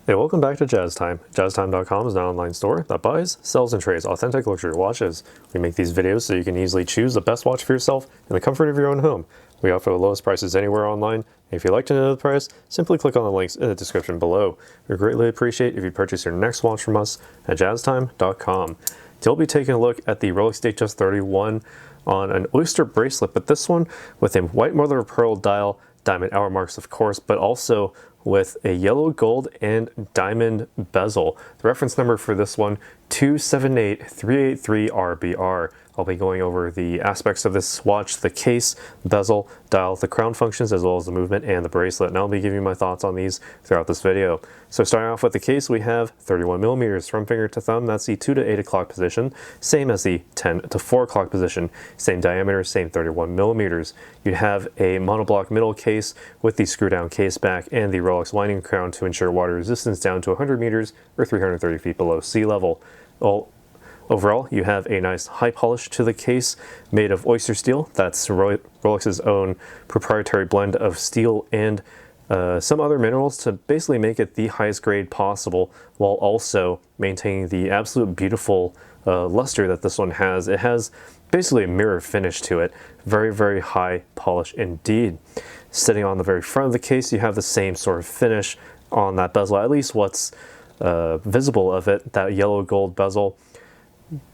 Hey, welcome back to Jazz Time. JazzTime.com is an online store that buys, sells, and trades authentic luxury watches. We make these videos so you can easily choose the best watch for yourself in the comfort of your own home. We offer the lowest prices anywhere online, and if you'd like to know the price, simply click on the links in the description below. We greatly appreciate if you purchase your next watch from us at JazzTime.com. Today we'll be taking a look at the Rolex Datejust 31 on an Oyster bracelet, but this one with a white mother of pearl dial, diamond hour marks of course, but also with a yellow gold and diamond bezel. The reference number for this one, 278383RBR. I'll be going over the aspects of this watch, the case, bezel, dial, the crown functions, as well as the movement and the bracelet. And I'll be giving you my thoughts on these throughout this video. So starting off with the case, we have 31 millimeters from finger to thumb. That's the 2 to 8 o'clock position, same as the 10 to 4 o'clock position. Same diameter, same 31 millimeters. You have a monoblock middle case with the screw down case back and the Rolex winding crown to ensure water resistance down to 100 meters or 330 feet below sea level. Overall, you have a nice high polish to the case made of Oyster steel. That's Rolex's own proprietary blend of steel and some other minerals to basically make it the highest grade possible, while also maintaining the absolute beautiful luster that this one has. It has basically a mirror finish to it. Very, very high polish indeed. Sitting on the very front of the case, you have the same sort of finish on that bezel, at least what's visible of it, that yellow gold bezel.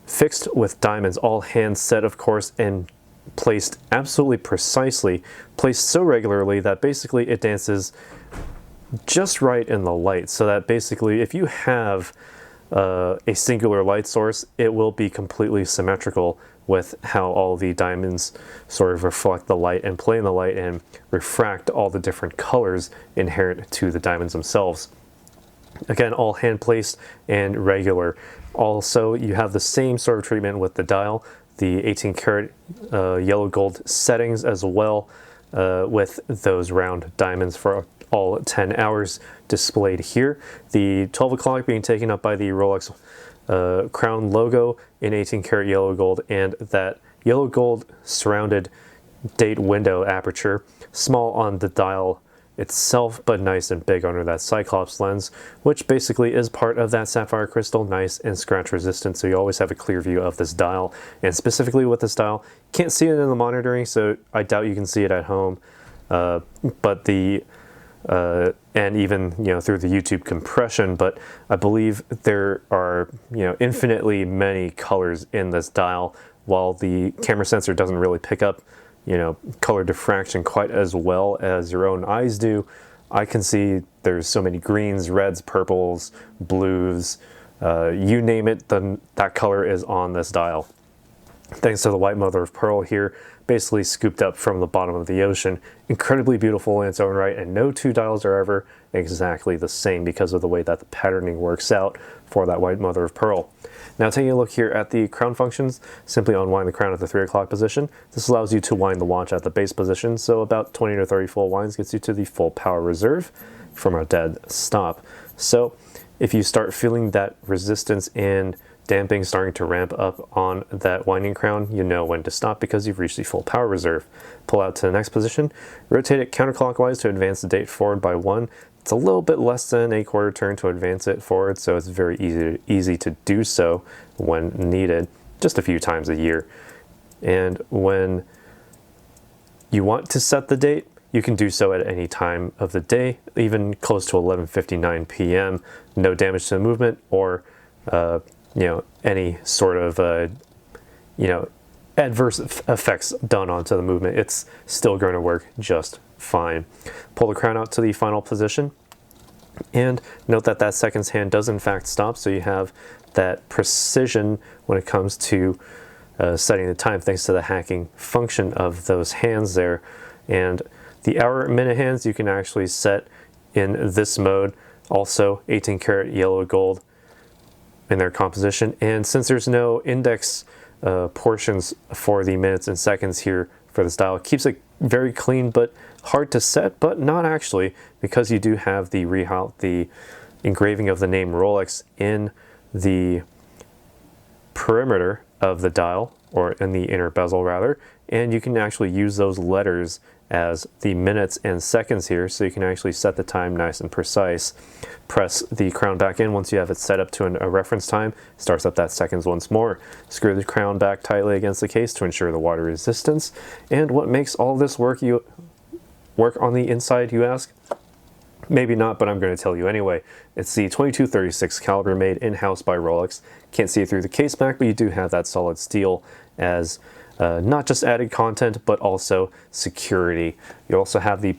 Fixed with diamonds, all hand set of course, and placed absolutely precisely, placed so regularly that basically it dances just right in the light, so that basically if you have a singular light source, it will be completely symmetrical with how all the diamonds sort of reflect the light and play in the light and refract all the different colors inherent to the diamonds themselves. Again, all hand placed and regular. Also, you have the same sort of treatment with the dial, the 18 karat yellow gold settings as well, with those round diamonds for all 10 hours displayed here. The 12 o'clock being taken up by the Rolex crown logo in 18 karat yellow gold, and that yellow gold surrounded date window aperture, small on the dial itself, but nice and big under that Cyclops lens, which basically is part of that sapphire crystal, nice and scratch resistant, so you always have a clear view of this dial. And specifically with this dial, can't see it in the monitoring, so I doubt you can see it at home, but the and even through the YouTube compression, but I believe there are infinitely many colors in this dial, while the camera sensor doesn't really pick up color diffraction quite as well as your own eyes do. I can see there's so many greens, reds, purples, blues, you name it, then that color is on this dial. Thanks to the white mother of pearl here, basically scooped up from the bottom of the ocean. Incredibly beautiful in its own right, and no two dials are ever exactly the same because of the way that the patterning works out for that white mother of pearl. Now taking a look here at the crown functions, simply unwind the crown at the 3 o'clock position. This allows you to wind the watch at the base position, so about 20 to 30 full winds gets you to the full power reserve from a dead stop. So if you start feeling that resistance and damping starting to ramp up on that winding crown, you know when to stop because you've reached the full power reserve. Pull out to the next position, rotate it counterclockwise to advance the date forward by 1. It's a little bit less than a quarter turn to advance it forward, so it's very easy to do so when needed, just a few times a year. And when you want to set the date, you can do so at any time of the day, even close to 11:59 p.m. No damage to the movement or any sort of adverse effects done onto the movement. It's still going to work just fine. Pull the crown out to the final position, and note that that seconds hand does in fact stop, so you have that precision when it comes to setting the time thanks to the hacking function of those hands there. And the hour minute hands you can actually set in this mode, also 18 karat yellow gold in their composition. And since there's no index portions for the minutes and seconds here for this dial, it keeps it very clean but hard to set, but not actually, because you do have the engraving of the name Rolex in the perimeter of the dial, or in the inner bezel rather, and you can actually use those letters as the minutes and seconds here, so you can actually set the time nice and precise. Press the crown back in once you have it set up to a reference time, starts up that seconds once more. Screw the crown back tightly against the case to ensure the water resistance. And what makes all this work on the inside, you ask? Maybe not, but I'm going to tell you anyway. It's the 22-36 caliber made in-house by Rolex. Can't see it through the case back, but you do have that solid steel as not just added content, but also security. You also have the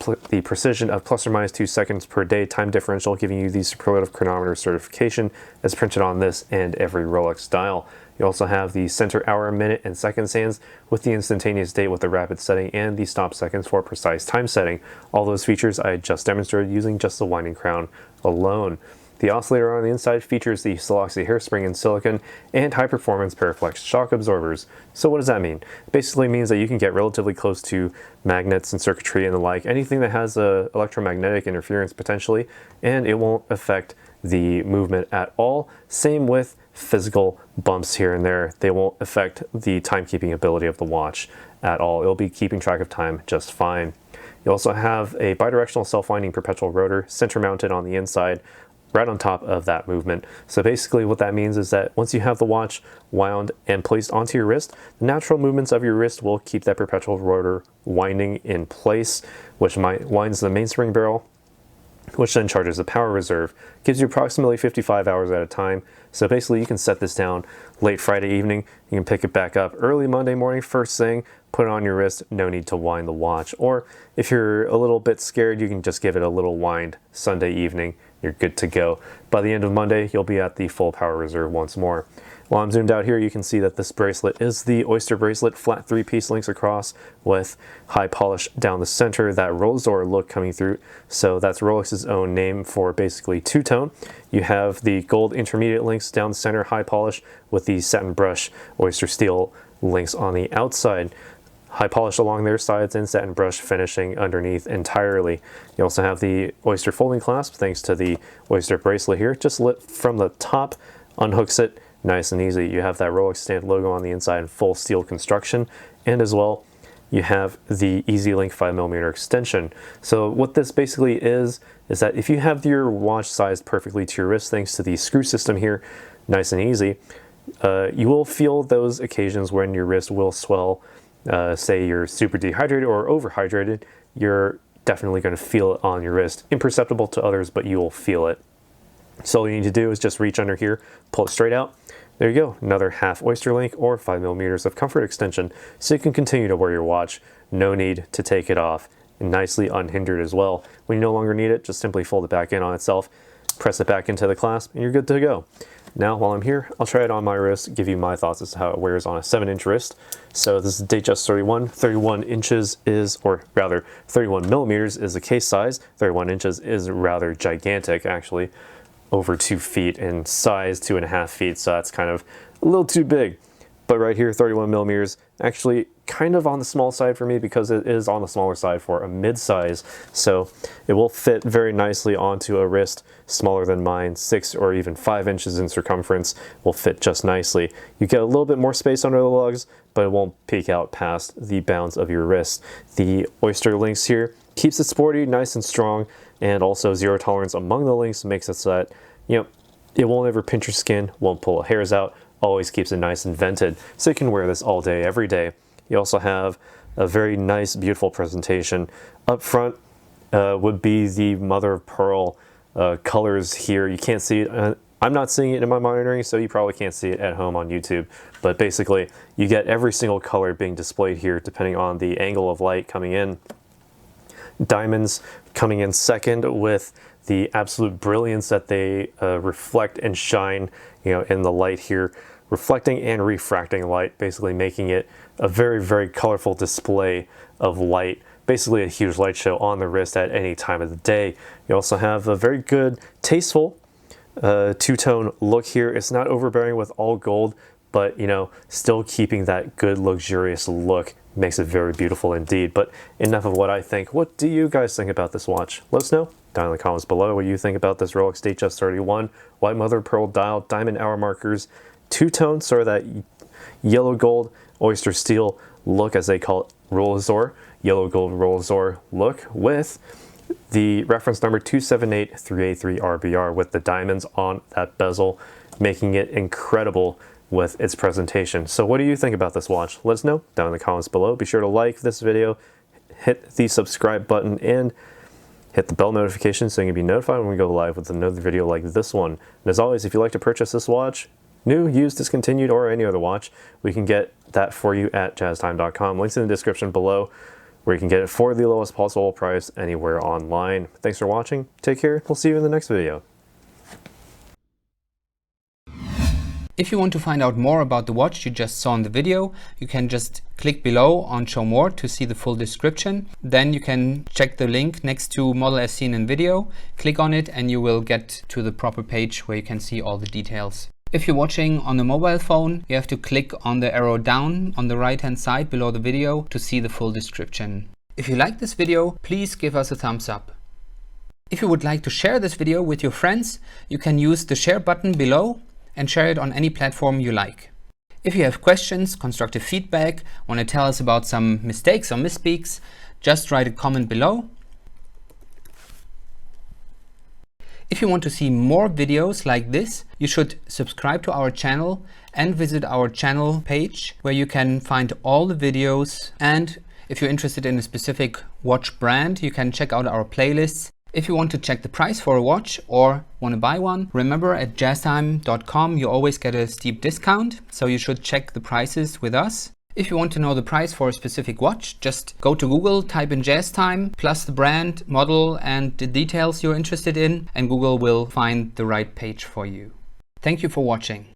precision of plus or minus 2 seconds per day time differential, giving you the superlative chronometer certification as printed on this and every Rolex dial. You also have the center hour, minute, and seconds hands with the instantaneous date with the rapid setting and the stop seconds for precise time setting. All those features I just demonstrated using just the winding crown alone. The oscillator on the inside features the Siloxy hairspring in silicon and high-performance Paraflex shock absorbers. So what does that mean? Basically means that you can get relatively close to magnets and circuitry and the like, anything that has electromagnetic interference potentially, and it won't affect the movement at all. Same with physical bumps here and there. They won't affect the timekeeping ability of the watch at all. It'll be keeping track of time just fine. You also have a bidirectional self-winding perpetual rotor center mounted on the inside, right on top of that movement. So basically what that means is that once you have the watch wound and placed onto your wrist, the natural movements of your wrist will keep that perpetual rotor winding in place, which winds the mainspring barrel, which then charges the power reserve. Gives you approximately 55 hours at a time. So basically you can set this down late Friday evening, you can pick it back up early Monday morning first thing, put it on your wrist, no need to wind the watch. Or if you're a little bit scared, you can just give it a little wind Sunday evening, you're good to go. By the end of Monday, you'll be at the full power reserve once more. While I'm zoomed out here, you can see that this bracelet is the Oyster bracelet, flat 3-piece links across with high polish down the center, that Rosor look coming through. So that's Rolex's own name for basically two-tone. You have the gold intermediate links down the center, high polish, with the satin brush Oyster steel links on the outside. High polish along their sides and satin brush finishing underneath entirely. You also have the Oyster folding clasp thanks to the Oyster bracelet here. Just lit from the top, unhooks it, nice and easy. You have that Rolex stamp logo on the inside in full steel construction, and as well you have the Easy Link 5mm extension. So what this basically is that if you have your watch sized perfectly to your wrist thanks to the screw system here, nice and easy, you will feel those occasions when your wrist will swell. Say you're super dehydrated or overhydrated, you're definitely going to feel it on your wrist. Imperceptible to others, but you will feel it. So all you need to do is just reach under here, pull it straight out. There you go, another half Oyster link or 5mm of comfort extension, so you can continue to wear your watch. No need to take it off, and nicely unhindered as well. When you no longer need it, just simply fold it back in on itself, press it back into the clasp, and you're good to go. Now, while I'm here, I'll try it on my wrist, give you my thoughts as to how it wears on a 7-inch wrist. So this is Datejust 31 inches is, or rather 31mm is the case size. 31 inches is rather gigantic, actually, over 2 feet in size, 2.5 feet, so that's kind of a little too big. But right here, 31mm, actually kind of on the small side for me because it is on the smaller side for a mid-size. So it will fit very nicely onto a wrist smaller than mine. 6 or even 5 inches in circumference will fit just nicely. You get a little bit more space under the lugs, but it won't peek out past the bounds of your wrist. The Oyster links here keeps it sporty, nice and strong, and also zero tolerance among the links makes it so that, you know, it won't ever pinch your skin, won't pull hairs out, always keeps it nice and vented, so you can wear this all day, every day. You also have a very nice, beautiful presentation. Up front would be the mother of pearl colors here. You can't see it. I'm not seeing it in my monitoring, so you probably can't see it at home on YouTube. But basically, you get every single color being displayed here depending on the angle of light coming in. Diamonds coming in second with the absolute brilliance that they reflect and shine, you know, in the light here, reflecting and refracting light, basically making it a very, very colorful display of light, basically a huge light show on the wrist at any time of the day. You also have a very good Tasteful two-tone look here. It's not overbearing with all gold, but, you know, still keeping that good luxurious look. Makes it very beautiful indeed. But enough of what I think. What do you guys think about this watch? Let us know down in the comments below what you think about this Rolex Datejust 31 white mother of pearl dial, diamond hour markers, two-tone, sort of that yellow gold Oyster steel look, as they call it, Rolex yellow gold Rolex look with the reference number 278383RBR with the diamonds on that bezel, making it incredible with its presentation. So what do you think about this watch? Let us know down in the comments below. Be sure to like this video, hit the subscribe button, and hit the bell notification so you can be notified when we go live with another video like this one. And as always, if you'd like to purchase this watch, new, used, discontinued, or any other watch, we can get that for you at jazztime.com. Links in the description below, where you can get it for the lowest possible price anywhere online. Thanks for watching. Take care. We'll see you in the next video. If you want to find out more about the watch you just saw in the video, you can just click below on Show More to see the full description. Then you can check the link next to Model as seen in video, click on it, and you will get to the proper page where you can see all the details. If you're watching on a mobile phone, you have to click on the arrow down on the right hand side below the video to see the full description. If you like this video, please give us a thumbs up. If you would like to share this video with your friends, you can use the share button below and share it on any platform you like. If you have questions, constructive feedback, want to tell us about some mistakes or misspeaks, just write a comment below. If you want to see more videos like this, you should subscribe to our channel and visit our channel page where you can find all the videos. And if you're interested in a specific watch brand, you can check out our playlists. If you want to check the price for a watch or want to buy one, remember at jazztime.com you always get a steep discount, so you should check the prices with us. If you want to know the price for a specific watch, just go to Google, type in JazzTime, plus the brand, model, and the details you're interested in, and Google will find the right page for you. Thank you for watching.